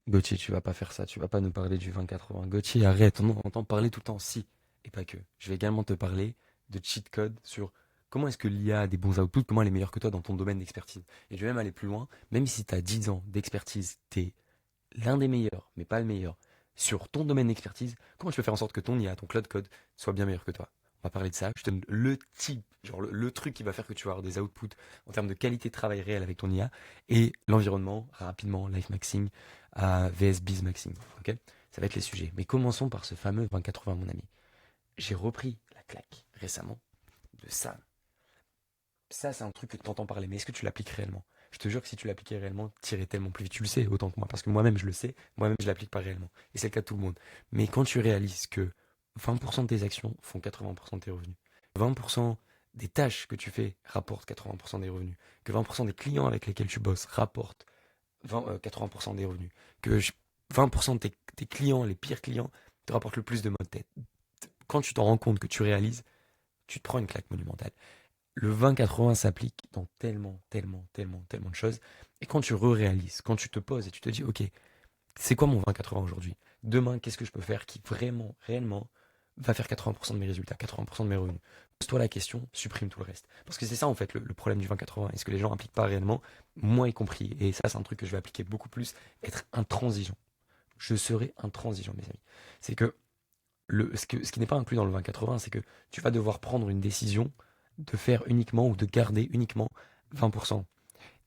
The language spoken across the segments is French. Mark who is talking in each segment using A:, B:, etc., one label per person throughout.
A: Gauthier, tu vas pas faire ça, tu vas pas nous parler du 20-80. Gauthier, arrête, on entend parler tout le temps, si, et pas que. Je vais également te parler de cheat code sur comment est-ce que l'IA a des bons outputs, comment elle est meilleure que toi dans ton domaine d'expertise. Et je vais même aller plus loin, même si tu as 10 ans d'expertise, tu es l'un des meilleurs, mais pas le meilleur, sur ton domaine d'expertise, comment tu peux faire en sorte que ton IA, ton cloud code, soit bien meilleur que toi? On va parler de ça. Je te donne le type, genre le truc qui va faire que tu vas avoir des outputs en termes de qualité de travail réel avec ton IA et l'environnement, rapidement, life maxing à VS Biz maxing. Ok, ça va être les sujets. Mais commençons par ce fameux 2080, mon ami. J'ai repris la claque récemment de ça. Ça, c'est un truc que tu entends parler, mais est-ce que tu l'appliques réellement? Je te jure que si tu l'appliquais réellement, tu irais tellement plus vite. Tu le sais autant que moi, parce que moi-même je le sais, moi-même je l'applique pas réellement. Et c'est le cas de tout le monde. Mais quand tu réalises que 20% de tes actions font 80% de tes revenus, 20% des tâches que tu fais rapportent 80% des revenus, que 20% des clients avec lesquels tu bosses rapportent 80% des revenus, que 20% de tes clients, les pires clients, te rapportent le plus de maux de tête. Quand tu t'en rends compte, que tu réalises, tu te prends une claque monumentale. Le 20-80 s'applique dans tellement, tellement, tellement, tellement de choses. Et quand tu réalises, quand tu te poses et tu te dis, ok, c'est quoi mon 20-80 aujourd'hui? Demain, qu'est-ce que je peux faire qui vraiment, réellement, va faire 80% de mes résultats, 80% de mes revenus? Pose-toi la question, supprime tout le reste. Parce que c'est ça, en fait, le problème du 20-80. Est-ce que les gens n'appliquent pas réellement? Moi y compris. Et ça, c'est un truc que je vais appliquer beaucoup plus. Être intransigeant. Je serai intransigeant, mes amis. C'est que ce qui n'est pas inclus dans le 20-80, c'est que tu vas devoir prendre une décision de faire uniquement ou de garder uniquement 20%.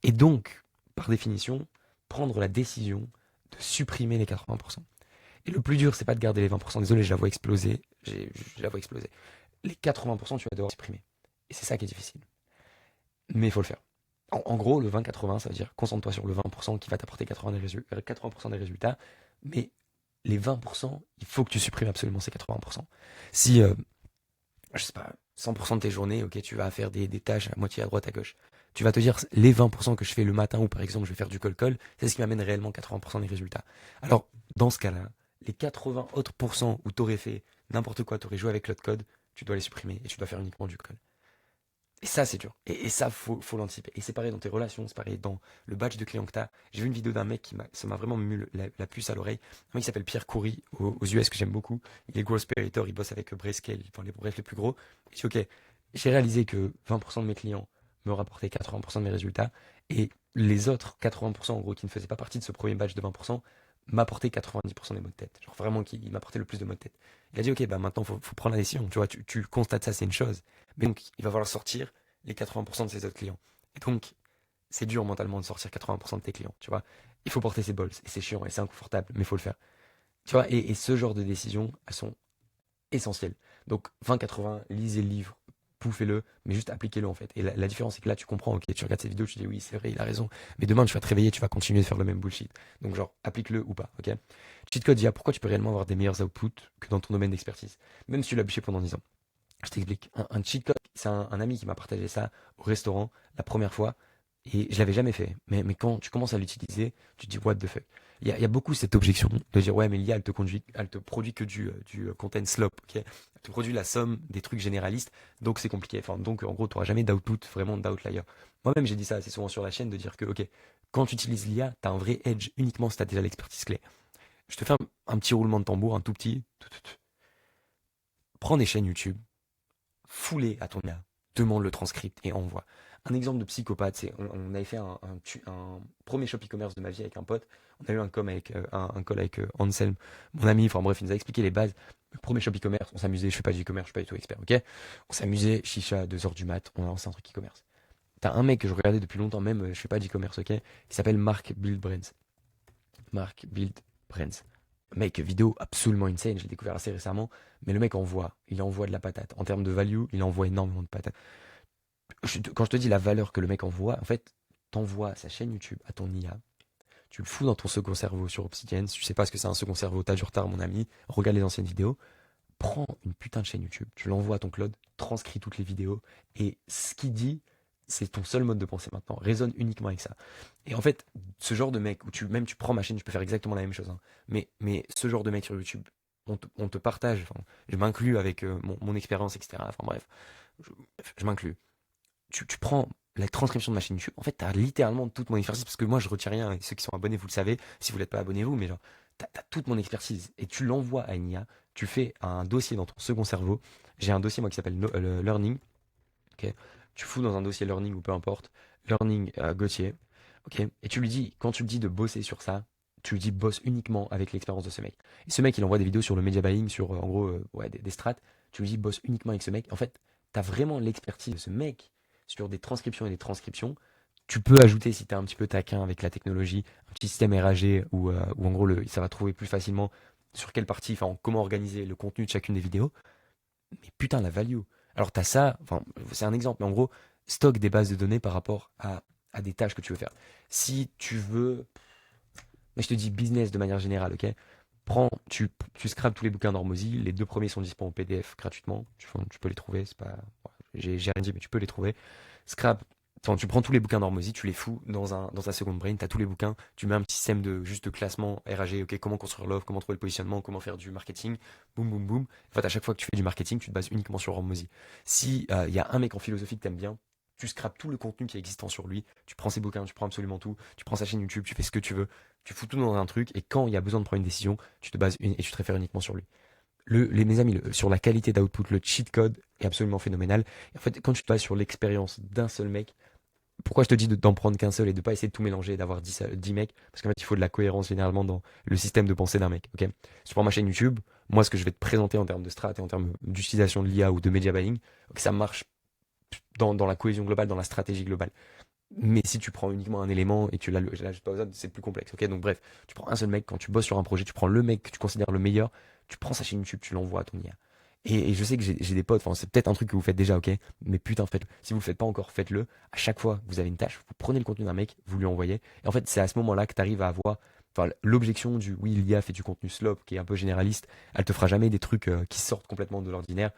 A: Et donc, par définition, prendre la décision de supprimer les 80%. Et le plus dur, c'est pas de garder les 20%. Désolé, je la vois exploser. Je la vois exploser. Les 80%, tu vas devoir supprimer. Et c'est ça qui est difficile. Mais il faut le faire. En gros, le 20-80, ça veut dire concentre-toi sur le 20% qui va t'apporter 80% des résultats. Mais les 20%, il faut que tu supprimes absolument ces 80%. Si, je sais pas, 100% de tes journées, ok, tu vas faire des tâches à moitié à droite, à gauche. Tu vas te dire, les 20% que je fais le matin, ou par exemple, je vais faire du call-call, c'est ce qui m'amène réellement 80% des résultats. Alors, dans ce cas-là, les 80 autres pourcents où tu aurais fait n'importe quoi, tu aurais joué avec l'autre code, tu dois les supprimer et tu dois faire uniquement du call. Et ça, c'est dur. Et ça, faut l'anticiper. Et c'est pareil dans tes relations, c'est pareil dans le batch de clients que tu as. J'ai vu une vidéo d'un mec ça m'a vraiment mis la puce à l'oreille. Un mec qui s'appelle Pierre Coury aux US que j'aime beaucoup. Il est growth operator, il bosse avec Grayscale, enfin bref, les plus gros. Il dit, ok, j'ai réalisé que 20% de mes clients me rapportaient 80% de mes résultats et les autres 80% en gros qui ne faisaient pas partie de ce premier batch de 20% m'apportaient 90% des maux de tête. Genre vraiment qui m'apportait le plus de maux de tête. Il a dit, ok, bah maintenant faut prendre la décision. Tu vois, tu constates ça, c'est une chose. Mais donc, il va falloir sortir les 80% de ses autres clients. Et donc, c'est dur mentalement de sortir 80% de tes clients, tu vois. Il faut porter ses balls, et c'est chiant, et c'est inconfortable, mais il faut le faire. Tu vois, et ce genre de décisions, elles sont essentielles. Donc, 20-80, lisez le livre, pouffez-le, mais juste appliquez-le en fait. Et la différence, c'est que là, tu comprends, ok, tu regardes cette vidéo, tu dis oui, c'est vrai, il a raison, mais demain, tu vas te réveiller, tu vas continuer de faire le même bullshit. Donc, genre, applique-le ou pas, ok. Cheat code, il y a pourquoi tu peux réellement avoir des meilleurs outputs que dans ton domaine d'expertise, même si tu l'as bûché pendant 10 ans. Je t'explique. Un cheat code, c'est un ami qui m'a partagé ça au restaurant la première fois et je l'avais jamais fait. Mais quand tu commences à l'utiliser, tu te dis what the fuck. Il y a beaucoup cette objection de dire ouais mais l'IA elle te produit que du content slop, ok? Elle te produit la somme des trucs généralistes, donc c'est compliqué. Enfin, donc en gros tu n'auras jamais d'output, vraiment d'outlier. Moi-même j'ai dit ça assez souvent sur la chaîne de dire que ok, quand tu utilises l'IA, tu as un vrai edge uniquement si tu as déjà l'expertise clé. Je te fais un petit roulement de tambour, un tout petit. Prends des chaînes YouTube foulé à ton IA, demande le transcript et envoie. Un exemple de psychopathe, c'est on avait fait un premier shop e-commerce de ma vie avec un pote. On a eu un call avec Anselme, mon ami. Enfin bref, il nous a expliqué les bases. Le premier shop e-commerce, on s'amusait. Je fais pas du e-commerce, je suis pas du tout expert, ok? On s'amusait, chicha, à 2 heures du mat. On a lancé un truc e-commerce. T'as un mec que je regardais depuis longtemps, même, je fais pas d'e-commerce, ok? Qui s'appelle Mark Build Brands. Mark Build Brands. Mec, vidéo absolument insane, je l'ai découvert assez récemment, mais le mec envoie, il envoie de la patate. En termes de value, il envoie énormément de patates. Quand je te dis la valeur que le mec envoie, en fait, t'envoies sa chaîne YouTube à ton IA, tu le fous dans ton second cerveau sur Obsidian, si tu sais pas ce que c'est un second cerveau, t'as du retard mon ami, regarde les anciennes vidéos, prends une putain de chaîne YouTube, tu l'envoies à ton cloud, transcris toutes les vidéos, et ce qu'il dit, c'est ton seul mode de pensée maintenant, raisonne uniquement avec ça. Et en fait, ce genre de mec, où même tu prends ma chaîne, tu peux faire exactement la même chose, hein, mais ce genre de mec sur YouTube, on te partage, enfin, je m'inclus avec mon expérience, etc. Enfin bref, je, je m'inclus. Tu prends la transcription de ma chaîne YouTube, en fait, t'as littéralement toute mon expertise, parce que moi, je retire rien, et ceux qui sont abonnés, vous le savez, si vous l'êtes pas, abonnez-vous, mais genre, t'as toute mon expertise, et tu l'envoies à une IA, tu fais un dossier dans ton second cerveau, j'ai un dossier, moi, qui s'appelle Learning, ok, tu fous dans un dossier Learning, ou peu importe, Learning Gauthier, ok, et tu lui dis, quand tu lui dis de bosser sur ça, tu lui dis bosse uniquement avec l'expérience de ce mec. Et ce mec, il envoie des vidéos sur le media buying, sur en gros ouais, des strats. Tu lui dis bosse uniquement avec ce mec. En fait, tu as vraiment l'expertise de ce mec sur des transcriptions et des transcriptions. Tu peux ajouter, si tu es un petit peu taquin avec la technologie, un petit système RAG où en gros ça va trouver plus facilement sur quelle partie, enfin comment organiser le contenu de chacune des vidéos. Mais putain, la value. Alors tu as ça, enfin c'est un exemple, mais en gros, stock des bases de données par rapport à des tâches que tu veux faire. Si tu veux, mais je te dis business de manière générale, ok? Tu scrapes tous les bouquins d'Hormozy, les deux premiers sont disponibles en PDF gratuitement, tu peux les trouver, c'est pas, j'ai rien dit, mais tu peux les trouver. Scrap, enfin, tu prends tous les bouquins d'Hormozy, tu les fous dans ta seconde brain, tu as tous les bouquins, tu mets un petit système de juste de classement RAG, ok, comment construire l'offre, comment trouver le positionnement, comment faire du marketing, boum boum boum. En fait, à chaque fois que tu fais du marketing, tu te bases uniquement sur Hormozy. Si il y a un mec en philosophie que t'aimes bien, tu scrapes tout le contenu qui est existant sur lui, tu prends ses bouquins, tu prends absolument tout, tu prends sa chaîne YouTube, tu fais ce que tu veux, tu fous tout dans un truc, et quand il y a besoin de prendre une décision, tu te bases et tu te réfères uniquement sur lui. Mes amis, sur la qualité d'output, le cheat code est absolument phénoménal. Et en fait, quand tu te bases sur l'expérience d'un seul mec, pourquoi je te dis d'en prendre qu'un seul et de pas essayer de tout mélanger et d'avoir 10 mecs? Parce qu'en fait, il faut de la cohérence généralement dans le système de pensée d'un mec. Ok, si tu prends ma chaîne YouTube, moi, ce que je vais te présenter en termes de strat et en termes d'utilisation de l'IA ou de media buying, ok, ça marche dans la cohésion globale, dans la stratégie globale. Mais si tu prends uniquement un élément et que tu l'ajoutes pas aux autres, c'est plus complexe. Ok, donc bref, tu prends un seul mec, quand tu bosses sur un projet, tu prends le mec que tu considères le meilleur, tu prends sa chaîne YouTube, tu l'envoies à ton IA. Et je sais que j'ai des potes, enfin c'est peut-être un truc que vous faites déjà, ok, mais putain, faites-le. Si vous le faites pas encore, faites-le. À chaque fois que vous avez une tâche, vous prenez le contenu d'un mec, vous lui envoyez. Et en fait, c'est à ce moment-là que tu arrives à avoir, enfin, l'objection du oui, l'IA fait du contenu slop, qui est un peu généraliste, elle te fera jamais des trucs qui sortent complètement de l'ordinaire.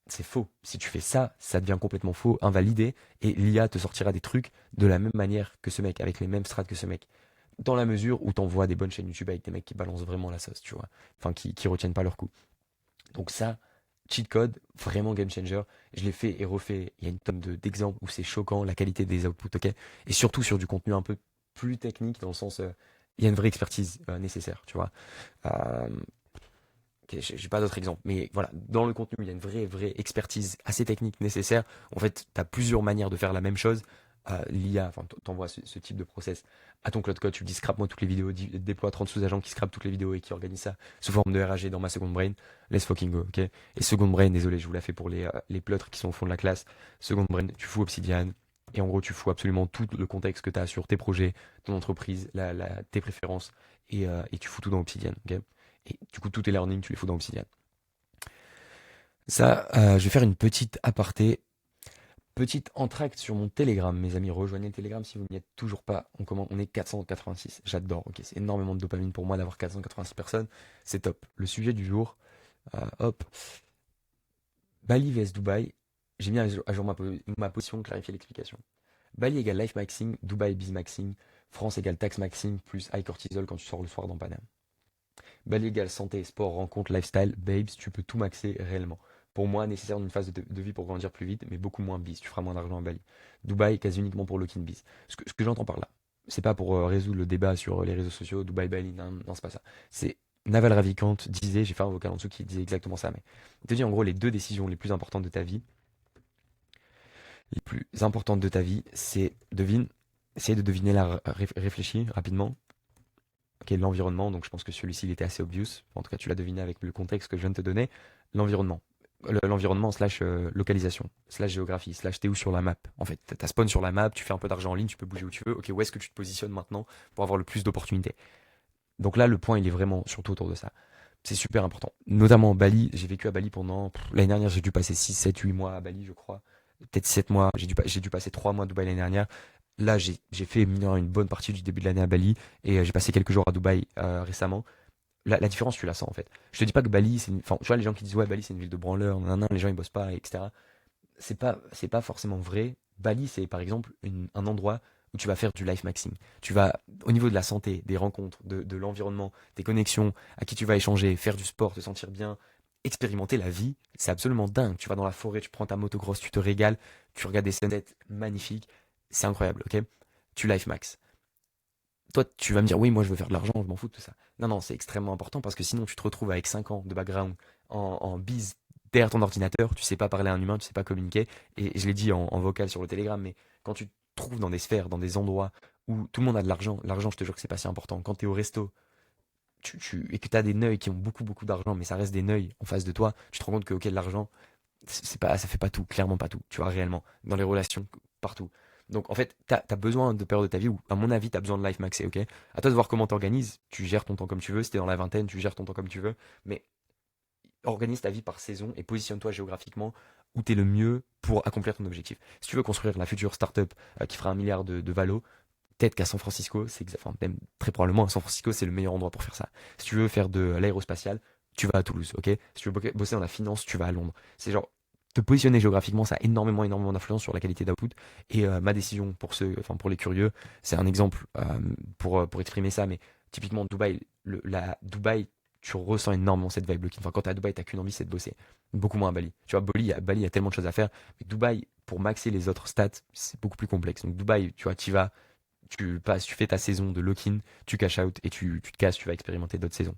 A: C'est faux. Si tu fais ça, ça devient complètement faux, invalidé, et l'IA te sortira des trucs de la même manière que ce mec, avec les mêmes strats que ce mec. Dans la mesure où t'envoies des bonnes chaînes YouTube avec des mecs qui balancent vraiment la sauce, tu vois. Enfin, qui retiennent pas leur coup. Donc ça, cheat code, vraiment game changer. Je l'ai fait et refait. Il y a une tonne d'exemples où c'est choquant, la qualité des outputs, ok. Et surtout sur du contenu un peu plus technique, dans le sens, il y a une vraie expertise nécessaire, tu vois. Euh, Ok, j'ai pas d'autres exemples, mais voilà, dans le contenu, il y a une vraie expertise assez technique nécessaire. En fait, tu as plusieurs manières de faire la même chose. L'IA, enfin, t'envoies ce type de process à ton Cloud Code, tu lui dis scrape-moi toutes les vidéos, déploie 30 sous-agents qui scrapent toutes les vidéos et qui organisent ça sous forme de RAG dans ma second brain. Let's fucking go, ok? Et second brain, désolé, je vous la fais pour les pleutres qui sont au fond de la classe. Second brain, tu fous Obsidian. Et en gros, tu fous absolument tout le contexte que tu as sur tes projets, ton entreprise, tes préférences, et tu fous tout dans Obsidian, ok? Et du coup, tous tes learnings, tu les fous dans Obsidian. Ça, je vais faire une petite aparté, petite entracte sur mon Telegram, mes amis. Rejoignez le Telegram si vous n'y êtes toujours pas. On est 486. J'adore. Ok, c'est énormément de dopamine pour moi d'avoir 486 personnes. C'est top. Le sujet du jour, hop, Bali vs Dubaï. J'ai mis à jour ma position, clarifier l'explication. Bali égale life maxing, Dubaï biz maxing, France égale tax maxing plus high cortisol quand tu sors le soir dans Paname. Bali égale santé, sport, rencontre, lifestyle, babes, tu peux tout maxer réellement. Pour moi, nécessaire d'une phase de vie pour grandir plus vite, mais beaucoup moins bis. Tu feras moins d'argent à Bali. Dubaï, quasi uniquement pour lock-in bis. Ce que j'entends par là, c'est pas pour résoudre le débat sur les réseaux sociaux, Dubaï, Bali, non, non c'est pas ça. C'est Naval Ravikant disait, j'ai fait un vocal en dessous qui disait exactement ça, mais il te dit en gros les deux décisions les plus importantes de ta vie, les plus importantes de ta vie, c'est devine, essaye de deviner la réfléchis rapidement. Ok, l'environnement, donc je pense que celui-ci il était assez obvious. En tout cas, tu l'as deviné avec le contexte que je viens de te donner. L'environnement. L'environnement slash localisation, slash géographie, slash t'es où sur la map. En fait, t'as spawn sur la map, tu fais un peu d'argent en ligne, tu peux bouger où tu veux. Ok, où est-ce que tu te positionnes maintenant pour avoir le plus d'opportunités? Donc là, le point, il est vraiment surtout autour de ça. C'est super important. Notamment Bali, j'ai vécu à Bali pendant. L'année dernière, j'ai dû passer 6 7 8 mois à Bali, je crois. Peut-être 7 mois. J'ai dû passer 3 mois à Dubaï l'année dernière. Là, j'ai fait une bonne partie du début de l'année à Bali et j'ai passé quelques jours à Dubaï récemment. La différence, tu la sens en fait. Je te dis pas que Bali, enfin, tu vois, les gens qui disent ouais, Bali c'est une ville de branleurs, nan, les gens ils bossent pas, etc. C'est pas forcément vrai. Bali, c'est par exemple un endroit où tu vas faire du life maxing. Tu vas, au niveau de la santé, des rencontres, de l'environnement, des connexions, à qui tu vas échanger, faire du sport, te sentir bien, expérimenter la vie, c'est absolument dingue. Tu vas dans la forêt, tu prends ta motocross, tu te régales, tu regardes des sunsets magnifiques. C'est incroyable, ok? Tu life max. Toi, tu vas me dire, oui, moi je veux faire de l'argent, je m'en fous de tout ça. Non, non, c'est extrêmement important parce que sinon tu te retrouves avec 5 ans de background en bise derrière ton ordinateur, tu sais pas parler à un humain, tu sais pas communiquer. Et je l'ai dit en vocal sur le Telegram, mais quand tu te trouves dans des sphères, dans des endroits où tout le monde a de l'argent, je te jure que c'est pas si important. Quand tu es au resto et que tu as des neuils qui ont beaucoup, beaucoup d'argent, mais ça reste des neuils en face de toi, tu te rends compte que, ok, l'argent, c'est pas, ça fait pas tout, clairement pas tout, tu vois, réellement, dans les relations, partout. Donc en fait, t'as besoin de période de ta vie où, à mon avis, t'as besoin de life maxé, ok? À toi de voir comment t'organises, tu gères ton temps comme tu veux, si t'es dans la vingtaine, tu gères ton temps comme tu veux, mais organise ta vie par saison et positionne-toi géographiquement où t'es le mieux pour accomplir ton objectif. Si tu veux construire la future startup qui fera 1 milliard de valo, peut-être qu'à San Francisco, enfin même très probablement à San Francisco, c'est le meilleur endroit pour faire ça. Si tu veux faire de l'aérospatiale, tu vas à Toulouse, ok? Si tu veux bosser dans la finance, tu vas à Londres. C'est genre te positionner géographiquement, ça a énormément, énormément d'influence sur la qualité d'output. Et ma décision pour ceux, enfin pour les curieux, c'est un exemple pour exprimer ça. Mais typiquement Dubaï, Dubaï, tu ressens énormément cette vibe. Enfin, quand t'es à Dubaï, t'as qu'une envie, c'est de bosser. Beaucoup moins à Bali. Tu vois, Bali, il y a tellement de choses à faire. Mais Dubaï, pour maxer les autres stats, c'est beaucoup plus complexe. Donc Dubaï, tu vois, t'y vas, tu fais ta saison de lock-in, tu cash out et tu te casses, tu vas expérimenter d'autres saisons.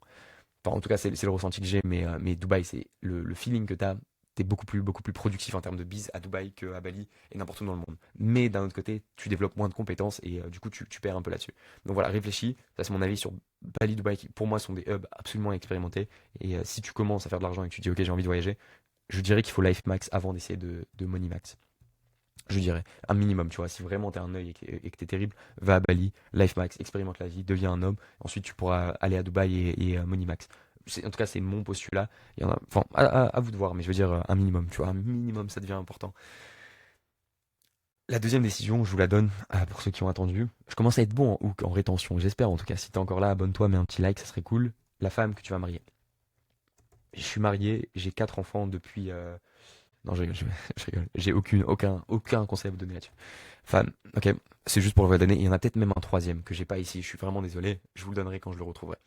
A: Enfin, en tout cas, c'est le ressenti que j'ai, mais Dubaï, c'est le feeling que tu as. T'es beaucoup plus productif en termes de bise à Dubaï qu'à Bali et n'importe où dans le monde. Mais d'un autre côté, tu développes moins de compétences et du coup, tu perds un peu là-dessus. Donc voilà, réfléchis. Ça, c'est mon avis sur Bali, Dubaï, qui pour moi sont des hubs absolument expérimentés. Et si tu commences à faire de l'argent et que tu dis, ok, j'ai envie de voyager, je dirais qu'il faut Life Max avant d'essayer de Money Max. Je dirais un minimum, tu vois. Si vraiment t'es un œil et que t'es terrible, va à Bali, Life Max, expérimente la vie, deviens un homme. Ensuite, tu pourras aller à Dubaï et Money Max. En tout cas, c'est mon postulat. Il y en a, enfin, à vous de voir, mais je veux dire un minimum, tu vois. Un minimum, ça devient important. La deuxième décision, je vous la donne pour ceux qui ont attendu. Je commence à être bon en hook, en rétention. J'espère en tout cas. Si t'es encore là, abonne-toi, mets un petit like, ça serait cool. La femme que tu vas marier. Je suis marié, j'ai 4 enfants depuis. Non, je rigole, je rigole. J'ai aucun conseil à vous donner là-dessus. Enfin, ok, c'est juste pour le donner. Il y en a peut-être même un troisième que j'ai pas ici. Je suis vraiment désolé. Je vous le donnerai quand je le retrouverai.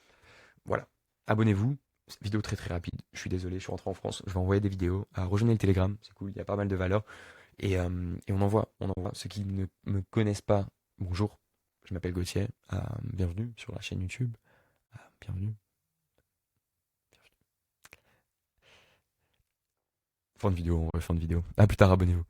A: Voilà. Abonnez-vous. Vidéo très très rapide. Je suis désolé, je suis rentré en France. Je vais envoyer des vidéos. Rejoignez le Telegram, c'est cool. Il y a pas mal de valeurs. Et on envoie. Ceux qui ne me connaissent pas, bonjour. Je m'appelle Gauthier. Bienvenue sur la chaîne YouTube. Bienvenue. Fin de vidéo, fin de vidéo. À plus tard, abonnez-vous.